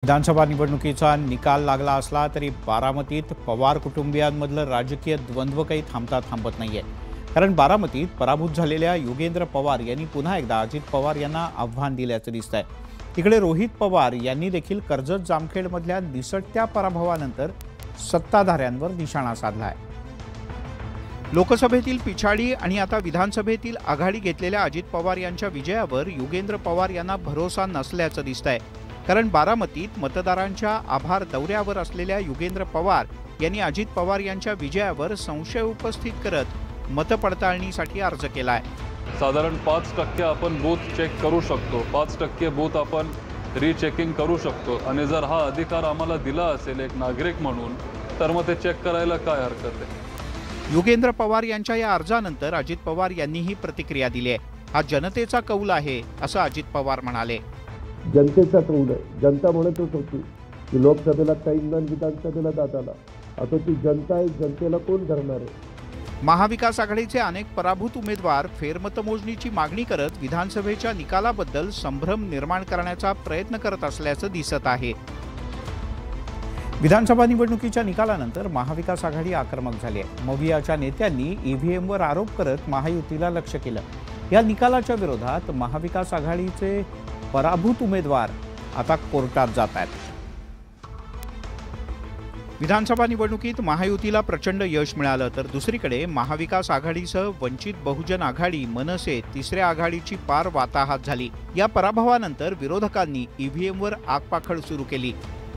विधानसभा निवडणुकीचा निकाल लागला असला तरी बारामतीत पवार कुटुंबियांमधलं राजकीय द्वंद्व काही थांबत नाहीये। कारण बारामतीत पराभूत झालेल्या योगेंद्र पवार यांनी पुन्हा एकदा अजित पवार यांना आव्हान दिल्याचं दिसतंय। तिकडे रोहित पवार यांनी देखील कर्जत जामखेडमधल्या निसटत्या पराभवानंतर सत्ताधाऱ्यांवर निशाणा साधलाय। लोकसभेतील पिछाडी आणि आता विधानसभेतील आघाडी घेतलेल्या अजित पवार यांच्या विजयावर योगेंद्र पवार यांना भरोसा नसल्याचं दिसतंय। कारण बारामतीत मतदारांच्या आभार दौऱ्यावर असलेल्या योगेंद्र पवार यांनी अजित पवार यांच्या विजयावर संशय उपस्थित करत मतपडताळणीसाठी अर्ज केलाय। साधारण 5% आपण बूथ चेक करू शकतो, 5% बूथ आपण रीचेकिंग करू शकतो आणि जर हा अधिकार आम्हाला दिला असेल एक नागरिक म्हणून तर मग ते चेक करायला काय हरकत आहे। योगेंद्र पवार यांच्या या अर्जानंतर अजित पवार यांनीही प्रतिक्रिया दिली आहे। हा जनतेचा कौल आहे असं अजित पवार म्हणाले। जनतेचा कौल आहे। जनता म्हणतच होती की लोकसभेला टाईम नाही, विधानसभेला दादाला। आता ती जनता आहे, जनतेला कोण धरणार आहे। महाविकास आघाडीचे अनेक पराभूत उमेदवार फेरमतमोजणीची मागणी करत विधानसभेच्या निकालाबद्दल संभ्रम निर्माण करण्याचा प्रयत्न करत असल्याचं दिसत आहे। विधानसभा निवडणुकीच्या निकालानंतर महाविकास आघाडी आक्रमक झाली आहे। मवियाच्या नेत्यांनी ईव्हीएमवर आरोप करत महायुतीला लक्ष्य केलं। या निकालाच्या विरोधात महाविकास आघाडीचे पराभूत उमेदवार आता कोर्टात जात आहेत। विधानसभा निवडणुकीत महायुतीला प्रचंड यश मिळालं तर दुसरीकडे महाविकास आघाडीसह वंचित बहुजन आघाडी, मनसे तिसऱ्या आघाडीची पार वाताहत झाली। या पराभवानंतर विरोधकांनी ईव्हीएमवर आगपाखड सुरू केली।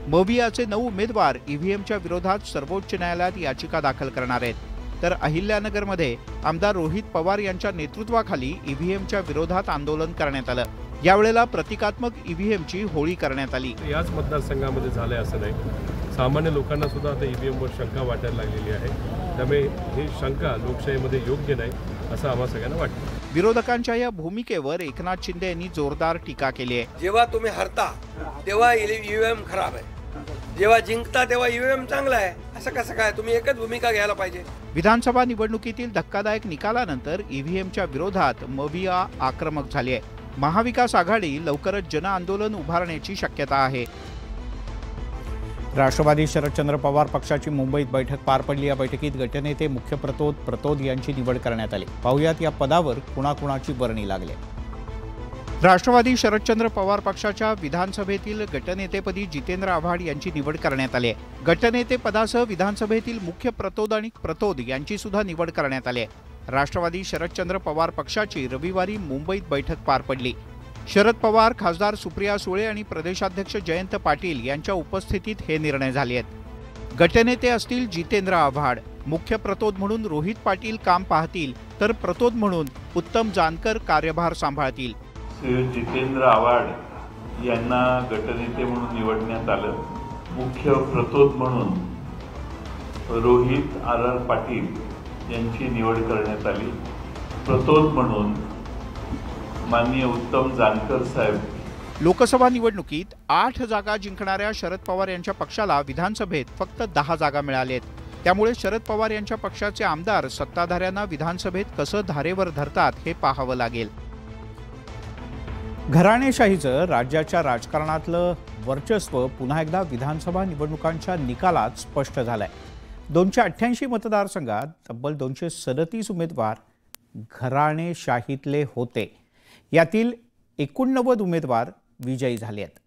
मवियाचे 9 उमेदवार ईव्हीएमच्या विरोधात सर्वोच्च न्यायालयात याचिका दाखल करणार आहेत, तर अहिल्यानगरमध्ये आमदार रोहित पवार यांच्या नेतृत्वाखाली ईव्हीएमच्या विरोधात आंदोलन करण्यात आलं। यावेळेला प्रतिकात्मक ईव्हीएमची होळी करण्यात आली। याच मतदारसंघामध्ये झालंय असं नाही, सामान्य लोकांना सुद्धा आता ईव्हीएमवर शंका वाटायला लागलेली आहे। त्यामुळे ही शंका लोकशाहीमध्ये योग्य नाही असं आम्हा सगळ्यांना वाटतं। विरोधकांच्या या भूमिकेवर एकनाथ शिंदे यांनी जोरदार टीका केली आहे। जेव्हा तुम्ही हरता तेव्हा ईव्हीएम खराब आहे, जेव्हा जिंकता तेव्हा ईव्हीएम चांगला आहे, असं कसं काय? तुम्ही एकच भूमिका घ्यायला पाहिजे। विधानसभा निवडणुकीतील धक्कादायक निकालानंतर ईव्हीएमच्या विरोधात मविया आक्रमक झाली आहे। महाविकास आघाडी लवकरच जन आंदोलन उभारण्याची शक्यता आहे। राष्ट्रवादी शरदचंद्र पवार पक्षाची मुंबईत बैठक पार पडली। या बैठकीत गटनेते मुख्य प्रतोद यांची निवड करण्यात आली। पाहुयात या पदावर कुणाकुणाची वर्णी लागली। राष्ट्रवादी शरदचंद्र पवार पक्षाच्या विधानसभेतील गटनेतेपदी जितेंद्र आव्हाड यांची निवड करण्यात आली आहे। गटनेते पदासह विधानसभेतील मुख्य प्रतोद यांची सुद्धा निवड करण्यात आली आहे। राष्ट्रवादी शरदचंद्र पवार पक्षाची रविवारी मुंबईत बैठक पार पडली। शरद पवार, खासदार सुप्रिया सुळे आणि प्रदेशाध्यक्ष जयंत पाटील यांच्या उपस्थितीत हे निर्णय झाले आहेत। गटनेते असतील जितेंद्र आव्हाड, मुख्य प्रतोद म्हणून रोहित पाटील काम पाहतील, तर प्रतोद म्हणून उत्तम जानकर कार्यभार सांभाळतील। जितेंद्र आव्हाड यांना गटनेते म्हणून निवडण्यात आलं। मुख्य प्रतोद म्हणून रोहित पाटील यांची निवड करण्यात आली। प्रतोद म्हणून माननीय उत्तम जानकर साहेब। लोकसभा निवडणुकीत 8 जागा जिंकणाऱ्या शरद पवार यांच्या पक्षाला विधानसभेत फक्त 10 जागा मिळाल्यात। त्यामुळे शरद पवार यांच्या पक्षाचे आमदार सत्ताधाऱ्यांना विधानसभेत कसं धारेवर धरतात हे पाहावं लागेल। घराणेशाहीचं राज्याच्या राजकारणातलं वर्चस्व पुन्हा एकदा विधानसभा निवडणुकांच्या निकालात स्पष्ट झालंय। 288 मतदारसंघात तब्बल 237 उमेदवार घराणेशाहीतले होते। यातील 89 उमेदवार विजयी झाले आहेत।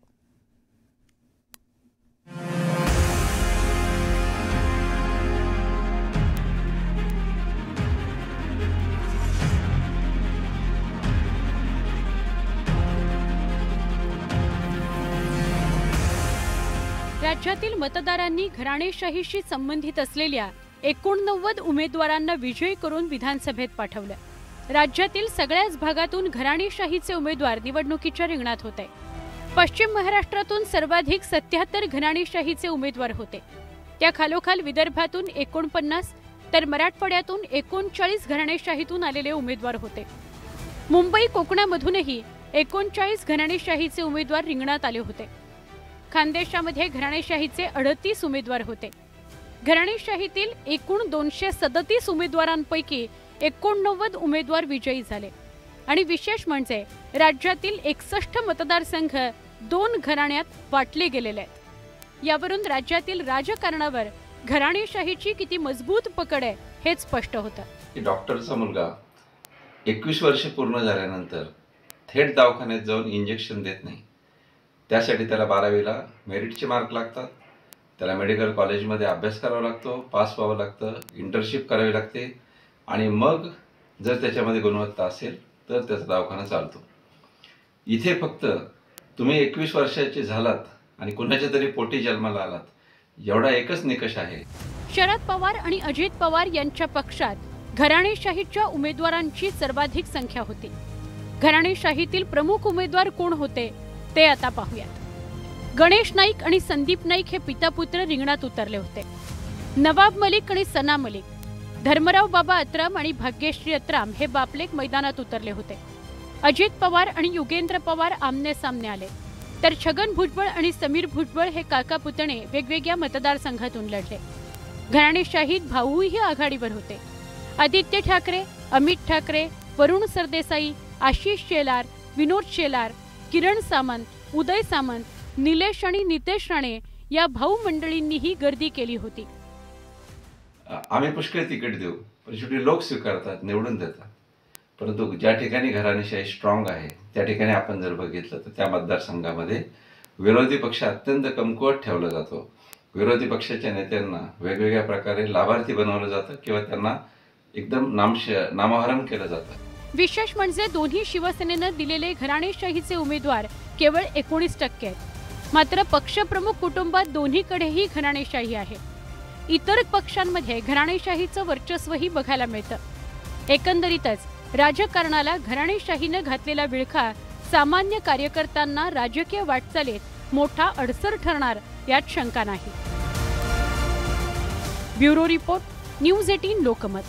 राज्यातील मतदारांनी घराणेशाहीशी संबंधित असलेल्या 89 उमेदवारांना विजयी करून विधानसभेत पाठवलं। राज्यातील सगळ्याच भागातून घराणेशाहीचे उमेदवार निवडणुकीच्या रिंगणात होते। पश्चिम महाराष्ट्रातून सर्वाधिक 77 घराणेशाहीचे उमेदवार होते। त्या खालोखाल विदर्भातून 49 तर मराठवाड्यातून 39 घराणेशाहीतून आलेले उमेदवार होते। मुंबई कोकणामधूनही 39 घराणेशाहीचे उमेदवार रिंगणात आले होते। खानदेशामध्ये घराणेशाहीचे 38 उमेदवार होते। घराणेशाहीतील एकूण 237 उमेदवारांपैकी 89 उमेदवार विजयी झाले आणि विशेष म्हणजे राज्यातील 61 मतदारसंघ दोन घराण्यात वाटले गेलेले आहेत। यावरून राज्यातील राजकारणावर घराणेशाहीची किती मजबूत पकड आहे हेच स्पष्ट होतं। डॉक्टरचा मुलगा 21 वर्ष पूर्ण झाल्यानंतर थेट दवाखान्यात जाऊन इंजेक्शन देत नाही। त्यासाठी त्याला 12वीला मेरिटचे मार्क लागतात, त्याला मेडिकल कॉलेजमध्ये अभ्यास करावा लागतो, पास व्हावं लागतं, इंटर्नशिप करावी लागते आणि मग जर त्याच्यामध्ये गुणवत्ता असेल तर त्याचा दवाखाना चालतो। इथे फक्त तुम्ही 21 वर्षाचे झालात आणि कुणाच्या तरी पोटी जन्माला आलात एवढा एकच निकष आहे। शरद पवार आणि अजित पवार यांच्या पक्षात घराणेशाहीच्या उमेदवारांची सर्वाधिक संख्या होती। घराणेशाहीतील प्रमुख उमेदवार कोण होते ते आता पाहूयात। गणेश नाईक आणि संदीप नाईक हे पितापुत्र रिंगणात उतरले होते। नवाब मलिक आणि सना मलिक, धर्मराव बाबा अत्राम आणि भाग्यश्री अत्राम हे बापलेक मैदानात उतरले होते। अजित पवार आणि युगेंद्र पवार आमने सामने आले, तर छगन भुजबळ आणि समीर भुजबळ हे काका पुतणे वेगवेगळ्या मतदारसंघातून लढले। घराणेशाहीत भाऊही आघाडीवर होते। आदित्य ठाकरे, अमित ठाकरे, वरुण सरदेसाई, आशिष शेलार, विनोद शेलार, किरण सामंत, उदय सामंत, निलेश आणि नितेश राणे या भाऊ मंडळींनीही गर्दी केली होती। आम्ही पुष्कळ तिकीट देऊ, पण शेवटी लोक स्वीकारतात, निवडून देतात। परंतु ज्या ठिकाणी घराणेशाही स्ट्रॉंग आहे त्या ठिकाणी आपण जर बघितलं तर त्या मतदारसंघामध्ये विरोधी पक्ष अत्यंत कमकुवत ठेवला जातो। विरोधी पक्षाच्या नेत्यांना वेगवेगळ्या प्रकारे लाभार्थी बनवलं जातं किंवा त्यांना एकदम नामोहरम केलं जातं। विशेष म्हणजे दोन्ही शिवसेनेनं दिलेले घराणेशाहीचे उमेदवार केवळ 19% आहेत। मात्र पक्षप्रमुख कुटुंबात दोन्हीकडेही घराणेशाही आहे। इतर पक्षांमध्ये घराणेशाहीचं वर्चस्वही बघायला मिळतं। एकंदरीतच राजकारणाला घराणेशाहीनं घातलेला विळखा सामान्य कार्यकर्त्यांना राजकीय वाटचालीत मोठा अडसर ठरणार यात शंका नाही। Bureau report, news 18 Lokmat.